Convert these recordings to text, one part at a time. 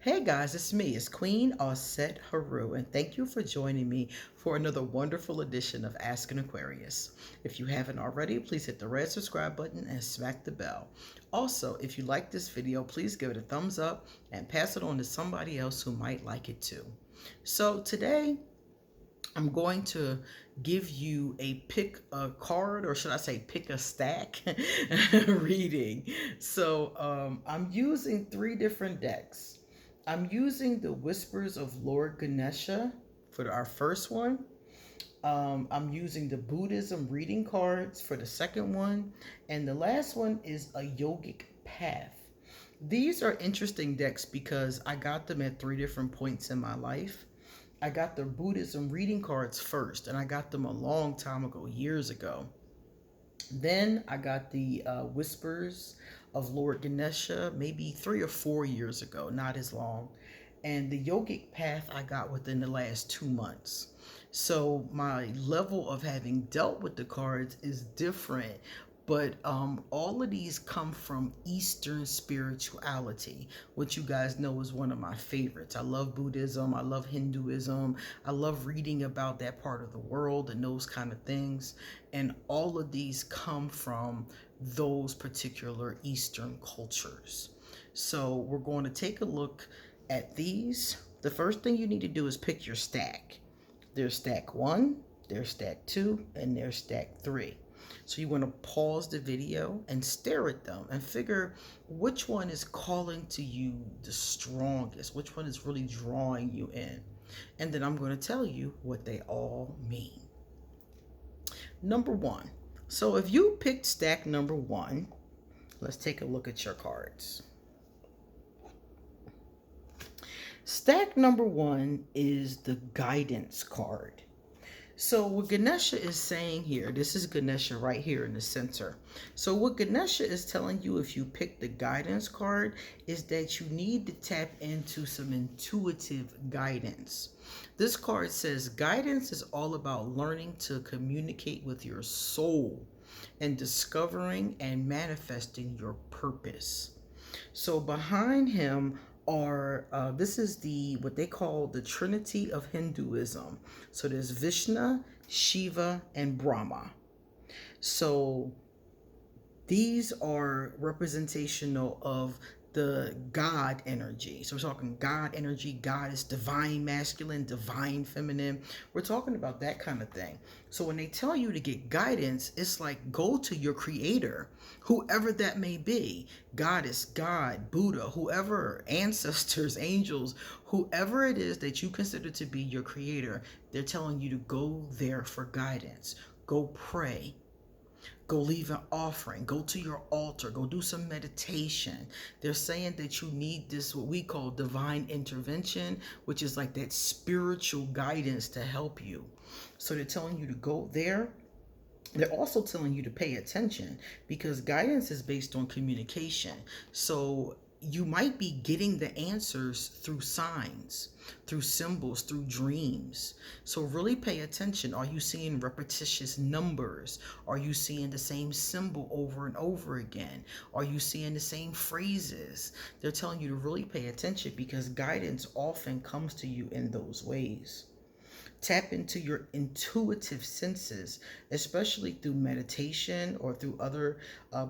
Hey guys, it's me. It's Queen Osset Haru, and thank you for joining me for another wonderful edition of Ask an Aquarius. If you haven't already, please hit the red subscribe button and smack the bell. Also, if you like this video, please give it a thumbs up and pass it on to somebody else who might like it too. So today, I'm going to give you a pick a card, or should I say pick a stack reading. So I'm using three different decks. I'm using the Whispers of Lord Ganesha for our first one. I'm using the Buddhism reading cards for the second one. And the last one is a Yogic path. These are interesting decks because I got them at three different points in my life. I got the Buddhism reading cards first, and I got them a long time ago, years ago. Then I got the Whispers of Lord Ganesha maybe 3 or 4 years ago, not as long. And the Yogic Path I got within the last 2 months. So my level of having dealt with the cards is different, but all of these come from Eastern spirituality, which you guys know is one of my favorites. I love Buddhism. I love Hinduism. I love reading about that part of the world and those kind of things. And all of these come from those particular Eastern cultures. So we're going to take a look at these. The first thing you need to do is pick your stack. There's stack 1, there's stack 2, and there's stack 3. So you want to pause the video and stare at them and figure which one is calling to you the strongest, which one is really drawing you in. And then I'm going to tell you what they all mean. Number 1. So if you picked stack number 1, let's take a look at your cards. Stack number 1 is the guidance card. So what Ganesha is saying here, this is Ganesha right here in the center. So what Ganesha is telling you if you pick the guidance card is that you need to tap into some intuitive guidance. This card says guidance is all about learning to communicate with your soul and discovering and manifesting your purpose. So behind him are this is the what they call the Trinity of Hinduism. So there's Vishnu, Shiva, and Brahma. So these are representational of the God energy. So we're talking God energy, goddess, divine masculine, divine feminine. We're talking about that kind of thing. So when they tell you to get guidance, it's like go to your creator, whoever that may be, goddess, God, Buddha, whoever, ancestors, angels, whoever it is that you consider to be your creator. They're telling you to go there for guidance. Go pray. Go leave an offering. Go to your altar. Go do some meditation. They're saying that you need this, what we call divine intervention, which is like that spiritual guidance to help you. So they're telling you to go there. They're also telling you to pay attention because guidance is based on communication. So you might be getting the answers through signs, through symbols, through dreams. So really pay attention. Are you seeing repetitious numbers? Are you seeing the same symbol over and over again? Are you seeing the same phrases? They're telling you to really pay attention because guidance often comes to you in those ways. Tap into your intuitive senses, especially through meditation or through other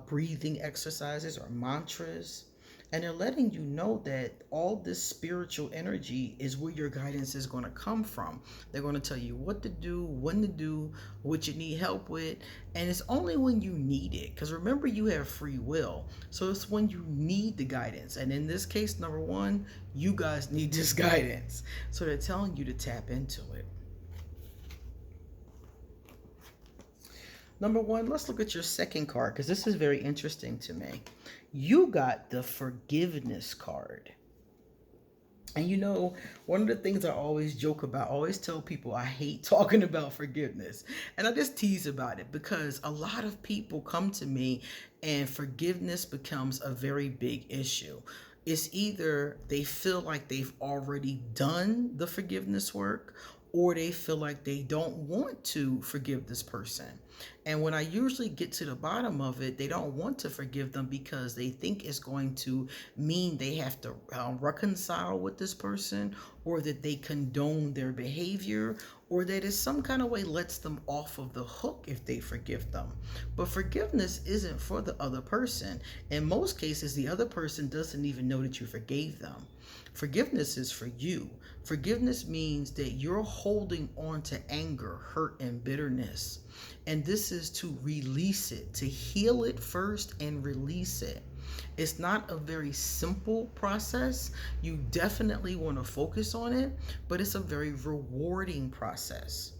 breathing exercises or mantras. And they're letting you know that all this spiritual energy is where your guidance is going to come from. They're going to tell you what to do, when to do, what you need help with. And it's only when you need it. Because remember, you have free will. So it's when you need the guidance. And in this case, number 1, you guys need this guidance. So they're telling you to tap into it. Number 1, let's look at your second card because this is very interesting to me. You got the forgiveness card. And you know, one of the things I always joke about, I always tell people I hate talking about forgiveness. And I just tease about it because a lot of people come to me and forgiveness becomes a very big issue. It's either they feel like they've already done the forgiveness work or they feel like they don't want to forgive this person. And when I usually get to the bottom of it, they don't want to forgive them because they think it's going to mean they have to reconcile with this person, or that they condone their behavior, or that it some kind of way lets them off of the hook if they forgive them. But forgiveness isn't for the other person. In most cases, the other person doesn't even know that you forgave them. Forgiveness is for you. Forgiveness means that you're holding on to anger, hurt, and bitterness. And this is to release it, to heal it first and release it. It's not a very simple process. You definitely want to focus on it, but it's a very rewarding process.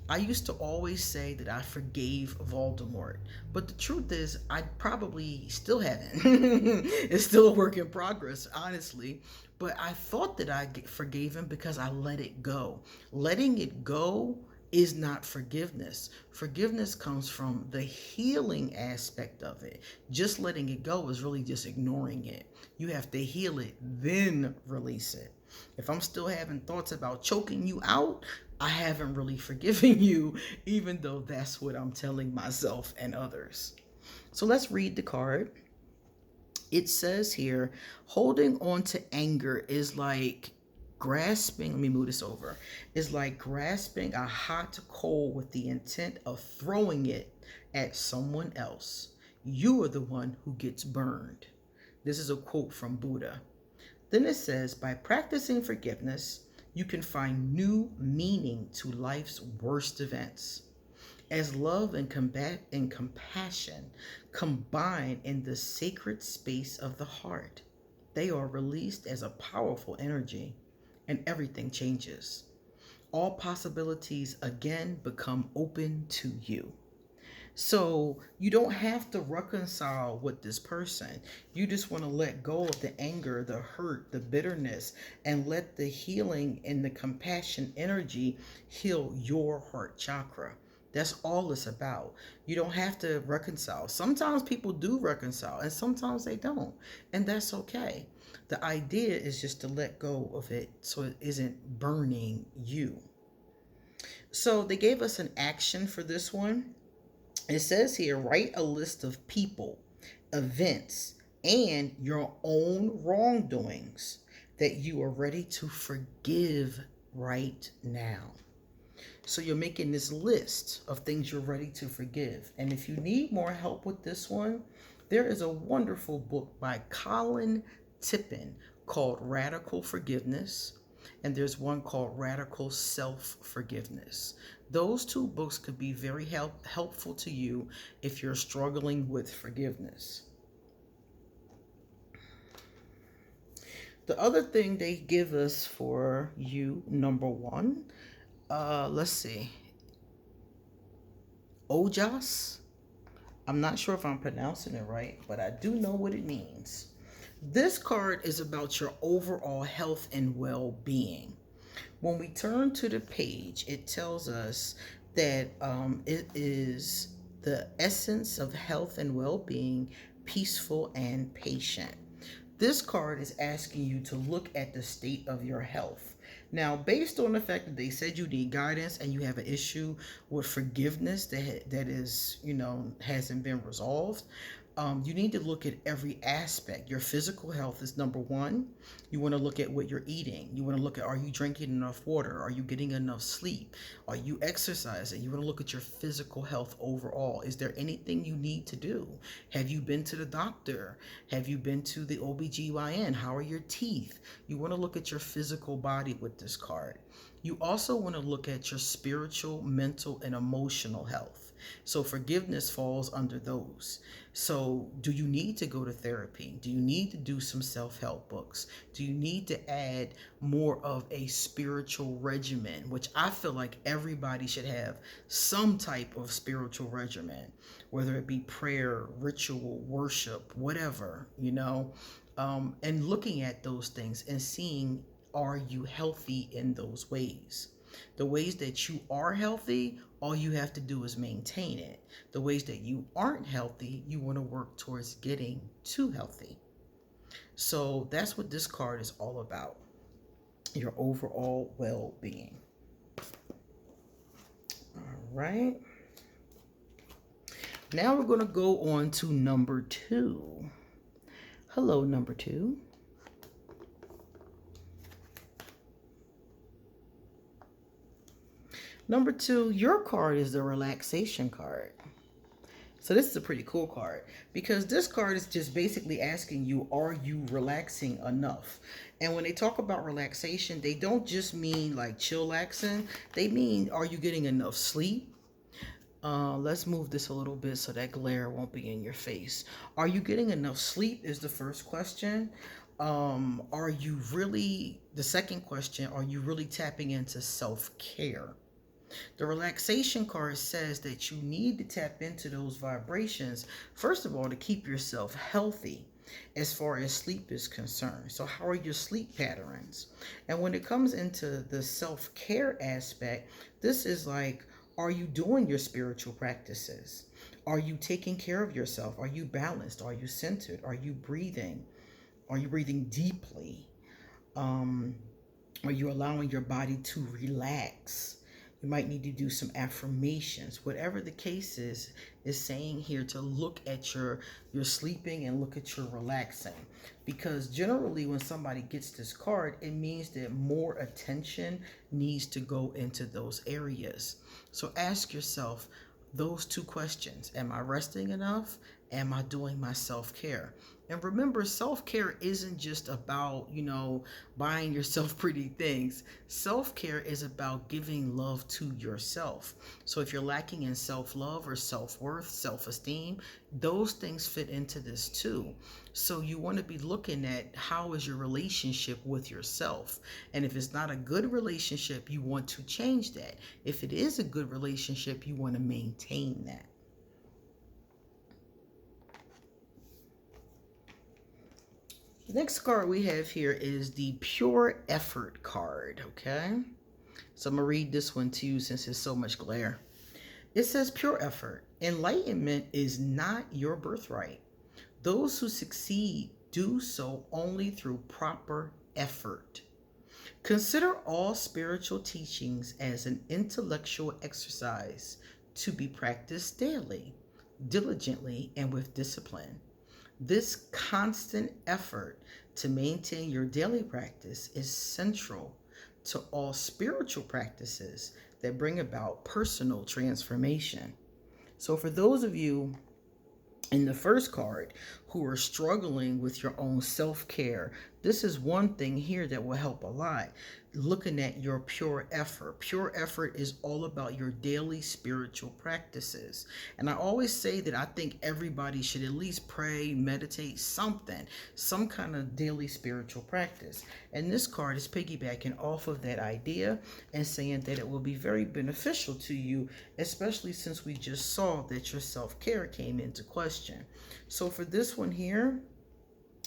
I used to always say that I forgave Voldemort, but the truth is, I probably still haven't. It's still a work in progress, honestly. But I thought that I forgave him because I let it go. Letting it go is not forgiveness. Forgiveness comes from the healing aspect of it. Just letting it go is really just ignoring it. You have to heal it, then release it. If I'm still having thoughts about choking you out, I haven't really forgiven you, even though that's what I'm telling myself and others. So let's read the card. It says here, holding on to anger is like grasping, let me move this over, is like grasping a hot coal with the intent of throwing it at someone else. You are the one who gets burned. This is a quote from Buddha. Then it says, by practicing forgiveness, you can find new meaning to life's worst events. As love and compassion combine in the sacred space of the heart, they are released as a powerful energy, and everything changes. All possibilities again become open to you. So you don't have to reconcile with this person. You just want to let go of the anger, the hurt, the bitterness, and let the healing and the compassion energy heal your heart chakra. That's all it's about. You don't have to reconcile. Sometimes people do reconcile and sometimes they don't. And that's okay. The idea is just to let go of it so it isn't burning you. So they gave us an action for this one. It says here, write a list of people, events, and your own wrongdoings that you are ready to forgive right now. So you're making this list of things you're ready to forgive. And if you need more help with this one, there is a wonderful book by Colin Tippin called Radical Forgiveness. And there's one called Radical Self-Forgiveness. Those two books could be very helpful to you if you're struggling with forgiveness. The other thing they give us for you, number one, let's see, Ojas. I'm not sure if I'm pronouncing it right, but I do know what it means. This card is about your overall health and well-being. When we turn to the page, it tells us that it is the essence of health and well-being, peaceful and patient. This card is asking you to look at the state of your health. Now, based on the fact that they said you need guidance and you have an issue with forgiveness that is, hasn't been resolved, you need to look at every aspect. Your physical health is number one. You want to look at what you're eating. You want to look at, are you drinking enough water? Are you getting enough sleep? Are you exercising? You want to look at your physical health overall. Is there anything you need to do? Have you been to the doctor? Have you been to the OBGYN? How are your teeth? You want to look at your physical body with this card. You also want to look at your spiritual, mental, and emotional health. So forgiveness falls under those. So do you need to go to therapy? Do you need to do some self-help books? Do you need to add more of a spiritual regimen, which I feel like everybody should have some type of spiritual regimen, whether it be prayer, ritual, worship, whatever, and looking at those things and seeing, are you healthy in those ways? The ways that you are healthy, all you have to do is maintain it. The ways that you aren't healthy, you want to work towards getting to healthy. So that's what this card is all about, your overall well-being. All right. Now we're going to go on to number 2. Hello, number 2. Number 2, your card is the relaxation card. So this is a pretty cool card because this card is just basically asking you, are you relaxing enough? And when they talk about relaxation, they don't just mean like chillaxing. They mean, are you getting enough sleep? Let's move this a little bit so that glare won't be in your face. Are you getting enough sleep is the first question. The second question, are you really tapping into self-care? The relaxation card says that you need to tap into those vibrations, first of all, to keep yourself healthy as far as sleep is concerned. So how are your sleep patterns? And when it comes into the self-care aspect, this is like, are you doing your spiritual practices? Are you taking care of yourself? Are you balanced? Are you centered? Are you breathing? Are you breathing deeply? Are you allowing your body to relax? You might need to do some affirmations. Whatever the case is saying here to look at your sleeping and look at your relaxing. Because generally when somebody gets this card, it means that more attention needs to go into those areas. So ask yourself those 2 questions. Am I resting enough? Am I doing my self-care? And remember, self-care isn't just about, buying yourself pretty things. Self-care is about giving love to yourself. So if you're lacking in self-love or self-worth, self-esteem, those things fit into this too. So you want to be looking at how is your relationship with yourself. And if it's not a good relationship, you want to change that. If it is a good relationship, you want to maintain that. The next card we have here is the Pure Effort card, okay? So I'm going to read this one to you since there's so much glare. It says, pure effort. Enlightenment is not your birthright. Those who succeed do so only through proper effort. Consider all spiritual teachings as an intellectual exercise to be practiced daily, diligently, and with discipline. This constant effort to maintain your daily practice is central to all spiritual practices that bring about personal transformation. So for those of you in the first card who are struggling with your own self-care, this is one thing here that will help a lot. Looking at your pure effort. Pure effort is all about your daily spiritual practices. And I always say that I think everybody should at least pray, meditate, something, some kind of daily spiritual practice. And this card is piggybacking off of that idea and saying that it will be very beneficial to you, especially since we just saw that your self-care came into question. So for this one here,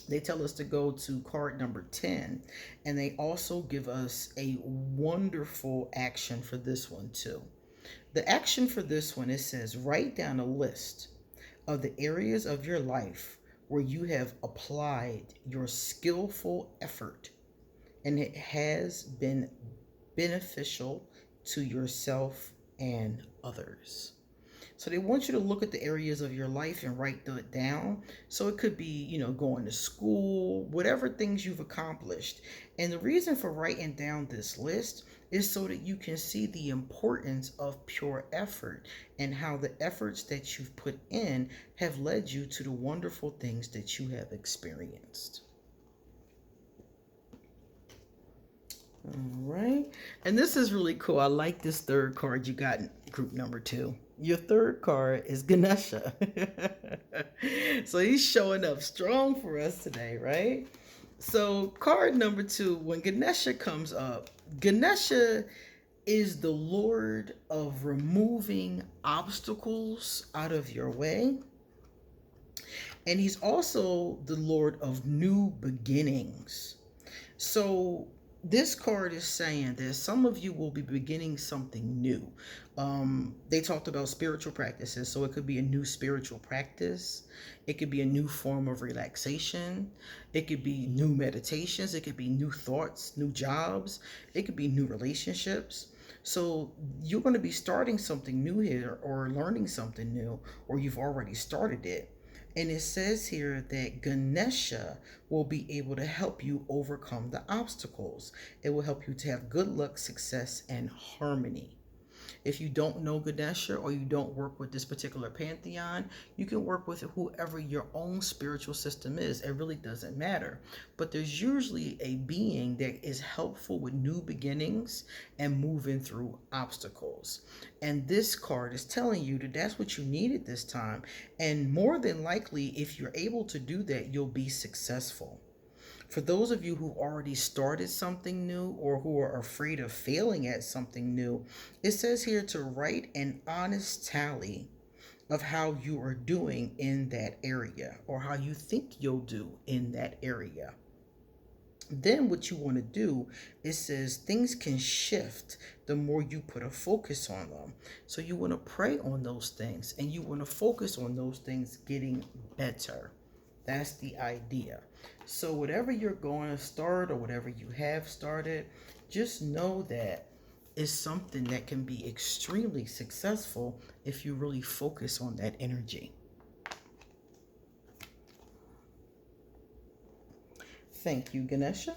they tell us to go to card number 10, and they also give us a wonderful action for this one too. The action for this one, it says, write down a list of the areas of your life where you have applied your skillful effort and it has been beneficial to yourself and others. So they want you to look at the areas of your life and write that down. So it could be, going to school, whatever things you've accomplished. And the reason for writing down this list is so that you can see the importance of pure effort and how the efforts that you've put in have led you to the wonderful things that you have experienced. All right. And this is really cool. I like this third card you got in group number 2. Your third card is Ganesha. So he's showing up strong for us today, right? So card number 2, when Ganesha comes up, Ganesha is the Lord of removing obstacles out of your way. And he's also the Lord of new beginnings. So this card is saying that some of you will be beginning something new. They talked about spiritual practices, so it could be a new spiritual practice. It could be a new form of relaxation. It could be new meditations. It could be new thoughts, new jobs. It could be new relationships. So you're going to be starting something new here, or learning something new, or you've already started it. And it says here that Ganesha will be able to help you overcome the obstacles. It will help you to have good luck, success, and harmony. If you don't know Ganesha, or you don't work with this particular pantheon, you can work with whoever your own spiritual system is. It really doesn't matter. But there's usually a being that is helpful with new beginnings and moving through obstacles. And this card is telling you that that's what you needed this time. And more than likely, if you're able to do that, you'll be successful. For those of you who already started something new, or who are afraid of failing at something new, it says here to write an honest tally of how you are doing in that area, or how you think you'll do in that area. Then what you want to do, it says things can shift the more you put a focus on them. So you want to pray on those things, and you want to focus on those things getting better. That's the idea. So whatever you're going to start, or whatever you have started, just know that it's something that can be extremely successful if you really focus on that energy. Thank you, Ganesha.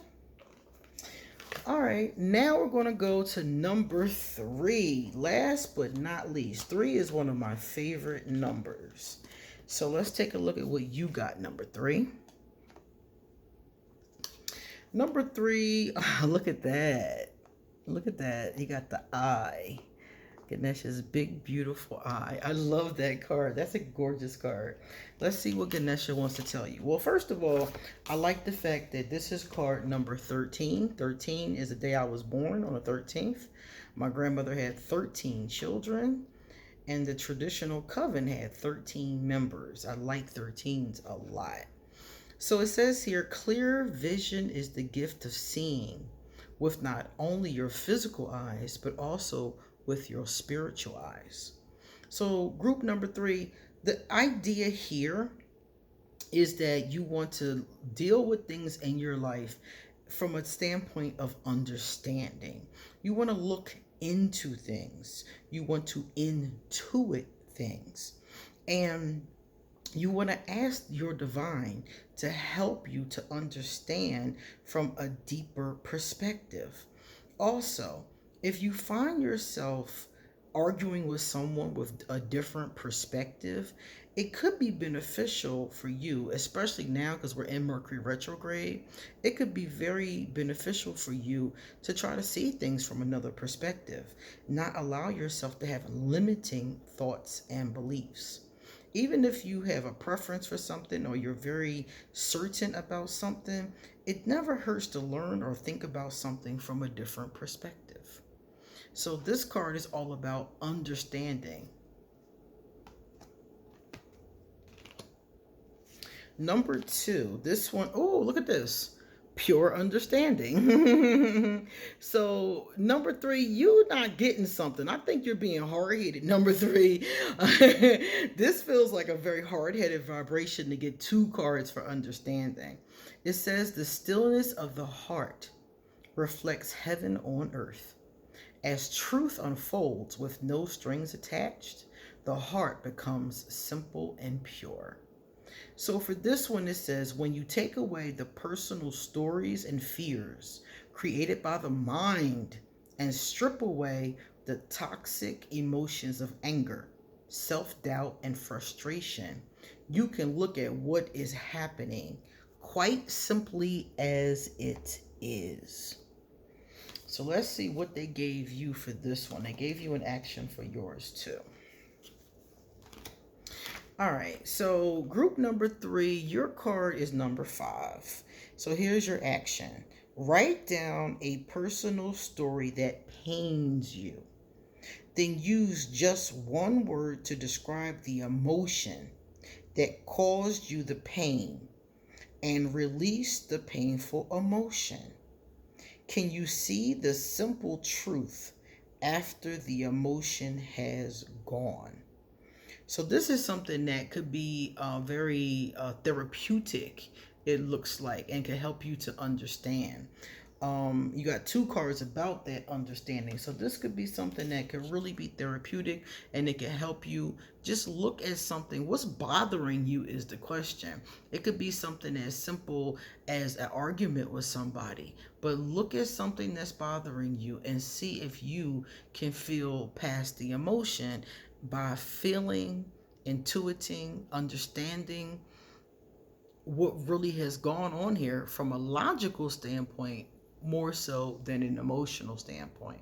All right, now we're going to go to number 3. Last but not least, 3 is one of my favorite numbers. So let's take a look at what you got, number 3. Number 3, look at that. Look at that. You got the eye. Ganesha's big, beautiful eye. I love that card. That's a gorgeous card. Let's see what Ganesha wants to tell you. Well, first of all, I like the fact that this is card number 13. 13 is the day I was born, on the 13th. My grandmother had 13 children, and the traditional coven had 13 members. I like 13s a lot. So it says here, clear vision is the gift of seeing with not only your physical eyes, but also with your spiritual eyes. So group number 3, the idea here is that you want to deal with things in your life from a standpoint of understanding. You want to look into things. You want to intuit things. And you want to ask your divine to help you to understand from a deeper perspective. Also, if you find yourself arguing with someone with a different perspective, it could be beneficial for you, especially now because we're in Mercury retrograde. It could be very beneficial for you to try to see things from another perspective, not allow yourself to have limiting thoughts and beliefs. Even if you have a preference for something, or you're very certain about something, it never hurts to learn or think about something from a different perspective. So this card is all about understanding. Number 2, this one, oh, look at this. Pure understanding. So number 3, you're not getting something. I think you're being hard-headed. Number 3, this feels like a very hard-headed vibration to get 2 cards for understanding. It says the stillness of the heart reflects heaven on earth. As truth unfolds with no strings attached, the heart becomes simple and pure. So for this one, it says, when you take away the personal stories and fears created by the mind and strip away the toxic emotions of anger, self-doubt, and frustration, you can look at what is happening quite simply as it is. So let's see what they gave you for this one. They gave you an action for yours too. All right, so group number 3, your card is number 5. So here's your action. Write down a personal story that pains you. Then use just one word to describe the emotion that caused you the pain and release the painful emotion. Can you see the simple truth after the emotion has gone? So this is something that could be very therapeutic, it looks like, and can help you to understand. You got two cards about that understanding. So this could be something that could really be therapeutic, and it can help you just look at something. What's bothering you is the question. It could be something as simple as an argument with somebody, but look at something that's bothering you and see if you can feel past the emotion by feeling, intuiting, understanding what really has gone on here from a logical standpoint more so than an emotional standpoint.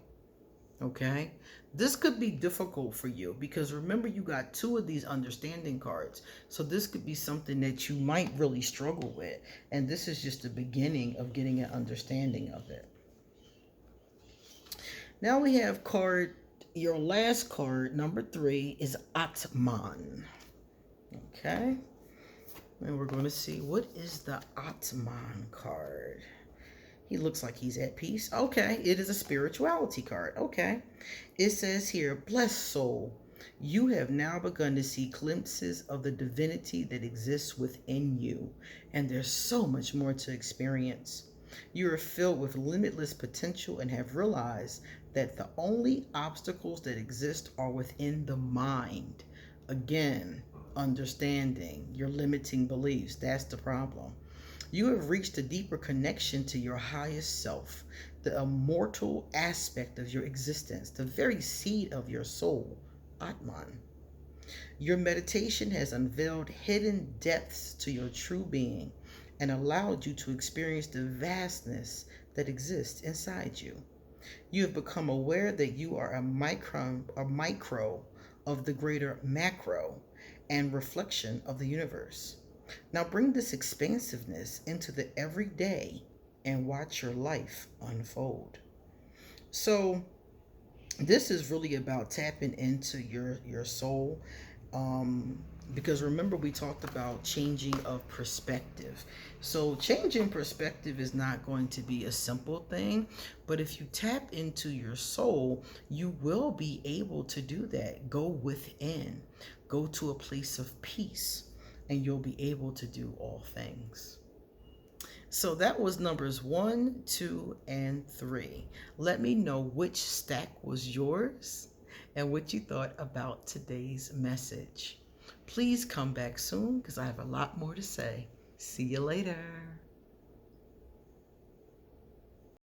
Okay, this could be difficult for you because remember, you got two of these understanding cards, so this could be something that you might really struggle with, and this is just the beginning of getting an understanding of it. Now we have card, your last card, number 3, is Atman. Okay, and we're going to see what is the Atman card. He looks like he's at peace. Okay, it is a spirituality card. Okay, it says here, blessed soul, you have now begun to see glimpses of the divinity that exists within you, and there's so much more to experience. You are filled with limitless potential and have realized that the only obstacles that exist are within the mind. Again, understanding your limiting beliefs. That's the problem. You have reached a deeper connection to your highest self, the immortal aspect of your existence, the very seed of your soul, Atman. Your meditation has unveiled hidden depths to your true being and allowed you to experience the vastness that exists inside you. You have become aware that you are a micro of the greater macro and reflection of the universe. Now bring this expansiveness into the everyday and watch your life unfold. So this is really about tapping into your soul, because remember we talked about changing of perspective. So changing perspective is not going to be a simple thing, but if you tap into your soul, you will be able to do that. Go within, go to a place of peace, and you'll be able to do all things. So that was numbers 1, 2, and 3. Let me know which stack was yours and what you thought about today's message. Please come back soon because I have a lot more to say. See you later.